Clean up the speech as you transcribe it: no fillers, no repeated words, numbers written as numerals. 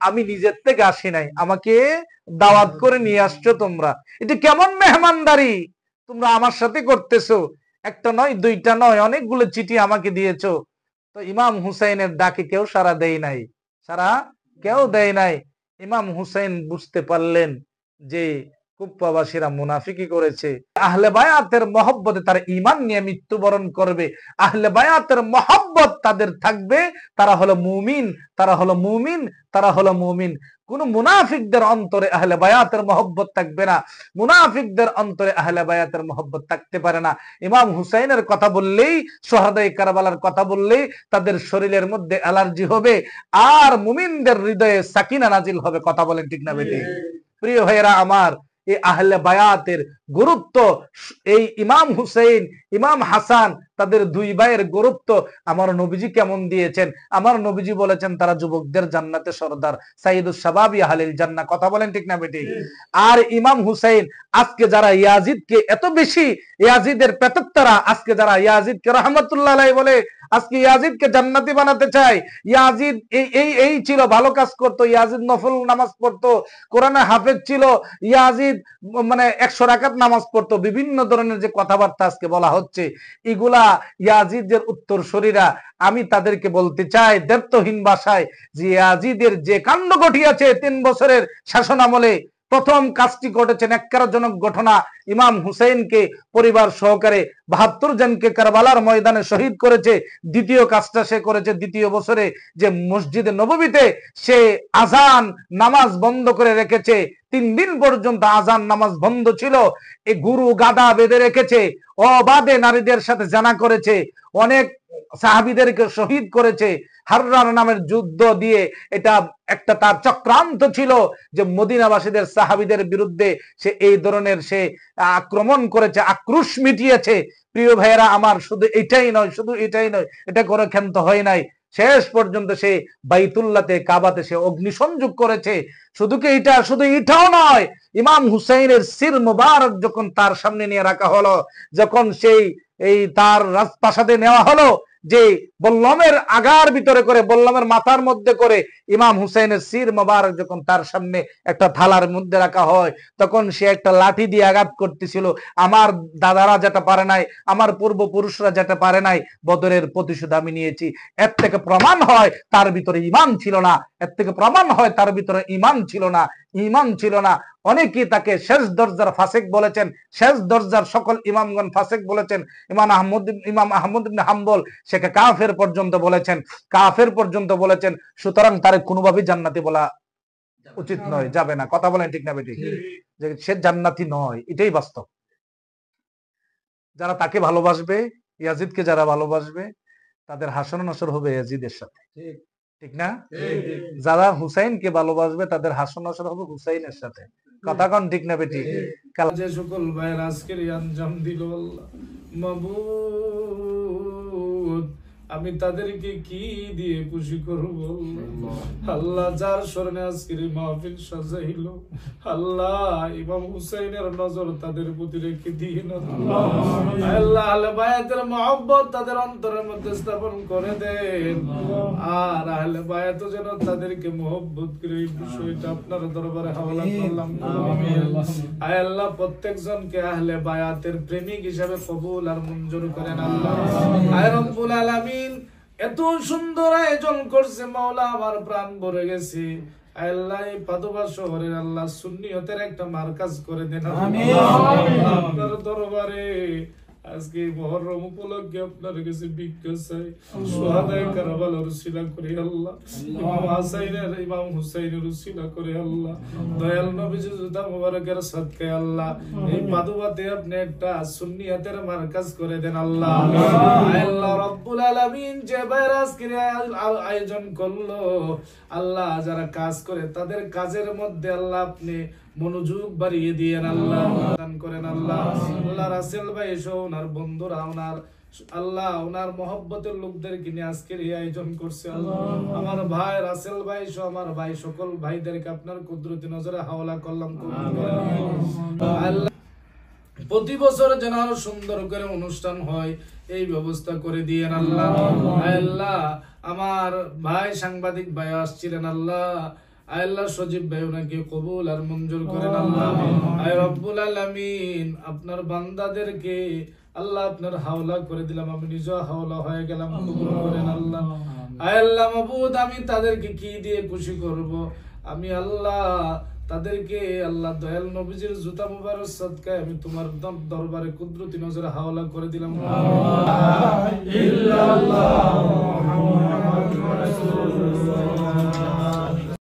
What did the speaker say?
আমি নিজের থেকে আসি নাই, আমাকে দাওয়াত করে নিয়ে আসছো তোমরা। এটা কেমন মেহমানদারি তোমরা আমার সাথে করতেছো? একটা নয়, দুইটা নয়, অনেকগুলো চিঠি আমাকে দিয়েছো। তো ইমাম হুসাইনের ডাকে কেউ সাড়া দেয় নাই, সাড়া কেউ দেয় নাই। ইমাম হুসাইন বুঝতে পারলেন যে কুফাবাসীরা মুনাফিকি করেছে। আহলে বায়াতের মহব্বতে তারা ঈমান নিয়ে মৃত্যুবরণ করবে, আহলে বায়াতের মহব্বত তাদের থাকবে, তারা হলো মুমিন, তারা হলো মুমিন, তারা হলো মুমিন। কোন মুনাফিকদের অন্তরে আহলে বায়াতের মহব্বত থাকবে না, মুনাফিকদের অন্তরে আহলে বায়াতের মহব্বত থাকতে পারে না। ইমাম হুসাইনের কথা বললেই, শুহাদায়ে কারবালার কথা বললেই তাদের শরীরের মধ্যে অ্যালার্জি হবে, আর মুমিনদের হৃদয়ে সাকিনা নাজিল হবে। কথা বলেন ঠিক না বেঠিক? প্রিয় ভাইয়েরা আমার, এই আহলে বায়াতের গুরুত্ব, এই ইমাম হুসাইন, ইমাম হাসান, তাদের দুই ভাইয়ের গুরুত্ব আমার নবীজি কেমন দিয়েছেন। আমার নবীজি বলেছেন তারা যুবকদের জান্নাতে সরদার, সাইয়্যিদুশ শাবাবি আহলিল জান্নাহ। কথা বলেন ঠিক না বেঠিক? আর ইমাম হুসাইন, আজকে যারা ইয়াজিদকে এত বেশি, ইয়াজিদের পেতত্তারা আজকে যারা ইয়াজিদকে রাহমাতুল্লাহ আলাইহি বলে, আজকে ইয়াজিদকে জান্নাতি বানাতে চায়। ইয়াজিদ এই ছিল, ভালো কাজ করতো, ইয়াজিদ নফল নামাজ পড়তো, কোরআনে হাফেজ ছিল, ইয়াজিদ মানে 100 রাকাত নামাজ পড়তো, বিভিন্ন ধরনের যে কথাবার্তা আজকে বলা হচ্ছে, এগুলা ইয়াজিদের উত্তরসূরিরা। আমি তাদেরকে বলতে চাই দেবতহীন ভাষায় যে ইয়াজিদের যে কাণ্ড ঘটিয়েছে 3 বছরের শাসন আমলে, প্রথম কাজটি ঘটেছে ন্যাক্কারজনক ঘটনা, ইমাম হুসাইনকে পরিবার সহকারে 72 জনকে কারবালার ময়দানে শহীদ করেছে। দ্বিতীয় কাজটা সে করেছে দ্বিতীয় বছরে, যে মসজিদে নববীতে সে আজান নামাজ বন্ধ করে রেখেছে। 3 দিন পর্যন্ত আজান নামাজ বন্ধ ছিল। এই গুরু গাদা বেঁধে রেখেছে, অবাধে নারীদের সাথে জানা করেছে, অনেক সাহাবীদেরকে শহীদ করেছে। হাররান নামের যুদ্ধ দিয়ে এটা একটা তার চক্রান্ত ছিল যে মদিনাবাসীদের সাহাবীদের বিরুদ্ধে সে এই ধরনের সে আক্রমণ করেছে, আক্রোশ মিটিয়েছে। প্রিয় ভাইয়েরা আমার, শুধু এটাই নয়, শুধু এটাই নয়, এটা করে ক্ষান্ত হয় নাই, শেষ পর্যন্ত সে বাইতুল্লাহতে, কাবাতে সে অগ্নিসংযোগ করেছে। শুধু এটাও নয়, ইমাম হুসাইনের সির মুবারক যখন তার সামনে নিয়ে রাখা হলো, যখন এই তার রাজপ্রাসাদে নেওয়া হলো, যে বল্লমের আগার ভিতরে করে, বল্লমের মাথার মধ্যে করে ইমাম হুসাইনের সির মুবারক যখন তার সামনে একটা থালার মধ্যে রাখা হয়, তখন সে একটা লাঠি দিয়ে আঘাত করতেছিল। আমার দাদারা যেটা পারে নাই, আমার পূর্বপুরুষরা যেটা পারে নাই, বদরের প্রতিশোধ আমি নিয়েছি। এর থেকে প্রমাণ হয় তার ভিতরে ঈমান ছিল না, এর থেকে প্রমাণ হয় তার ভিতরে ঈমান ছিল না, ঈমান ছিল না। অনেকেই তাকে শেষ দরজার ফাসিক বলেছেন, শেষ দরজার সকল ইমামগণ ফাসিক বলেছেন। ইমাম আহমদ ইবনে হাম্বল সেকে কাফের পর্যন্ত বলেছেন, কাফের পর্যন্ত বলেছেন। সুতরাং তার কোনোভাবেই জান্নাতি বলা উচিত নয়, যাবে না। কথা বলেন ঠিক না বেঠিক? যে সে জান্নাতি নয়, এটাই বাস্তব। যারা তাকে ভালোবাসবে, ইয়াজিদকে যারা ভালোবাসবে, তাদের হাসর নাসর হবে ইয়াজিদের সাথে, ঠিক না? যারা হুসাইনকে ভালোবাসবে তাদের হাসর নাসর হবে হুসাইনের সাথে। কথা কোন ঠিক না বেঠিক? যে সকল ভাইয়ের আজকের আঞ্জাম দিল আল্লাহ মাবুদ, আমি তাদেরকে কি দিয়ে খুশি করব আল্লাহ? যার স্মরণে আজকের মাহফিল সাজাইল আল্লাহ, ইমাম হুসাইনের নজর তাদের প্রতি রেখে দিন আল্লাহ। আহলে বায়াতের মহব্বত তাদের অন্তরের মধ্যে স্থাপন করে দেন, আর আহলে বায়াত যেন তাদেরকে মহব্বত করে এই বিষয়টা আপনার দরবারে হাওয়ালা করলাম। আয় আল্লাহ, প্রত্যেকজনকে আহলে বায়াতের প্রেমিক হিসাবে কবুল আর মঞ্জুর করেন আল্লাহ। আয় রব্বুল আলামিন, এত সুন্দর আয়োজন করছে মাওলা, আমার প্রাণ ভরে গেছে। আল্লাহ, এই পাদুবা শহরের আল্লাহ সুন্নিয়তের একটা মারকাজ করে দেন আপনার দরবারে। আজকে মুহররম উপলক্ষে আপনার কাছে ভিক্ষা চাই, শুহাদায়ে কারবালার উসিলা করে আল্লাহ, ইমাম হুসাইনের উসিলা করে আল্লাহ, দয়াল নবীজি জুতা মুবারকের সদকায়ে আল্লাহ, এই পাদুবাতে আপনি একটা সুন্নিয়তের মারকাজ করে দেন আল্লাহ। আল্লাহ রব্বুল আলামিন, যে ভাইরা আজকে আয়োজন করলো আল্লাহ, যারা কাজ করে তাদের কাজের মধ্যে আল্লাহ আপনি মনোযোগ বাড়িয়ে দিয়েন আল্লাহ। করেন আল্লাহ। আল্লাহ রাসেল ভাই এসো ওনার বন্ধুরা ওনার আল্লাহ ওনার মহব্বতের লোকদেরকে নিয়ে আজকের এই আয়োজন করছে আল্লাহ। আমার ভাই রাসেল ভাই সহ আমার ভাই সকল ভাইদেরকে আপনার কুদরতি নজরে হাওলা করলাম, কবুল করেন আল্লাহ। প্রতি বছর যেন আরো সুন্দর করে অনুষ্ঠান হয় এই ব্যবস্থা করে দিয়েন আল্লাহ। আল্লাহ আমার ভাই সাংবাদিক ভাই আসছিলেন আল্লাহ, আল্লাহ সজীব ভাই ওনাকে কবুল আর মঞ্জুর করেন আল্লাহ। আয় রব্বুল আলামিন আপনার বান্দাদেরকে আল্লাহ আপনার হাওলা করে দিলাম, আমি নিজেও হাওলা হয়ে গেলাম, কবুল করেন আল্লাহ। আয় আল্লাহ মাবুদ আমি তাদেরকে কি দিয়ে খুশি করব, আমি আল্লাহ তাদেরকে আল্লাহ দয়াল নবীজির জুতা মুবারক সদকায় আমি তোমার দরবারে কুদরতি নজরে হাওলা করে দিলাম। ইল্লাল্লাহ মুহাম্মাদুর রাসূলুল্লাহ।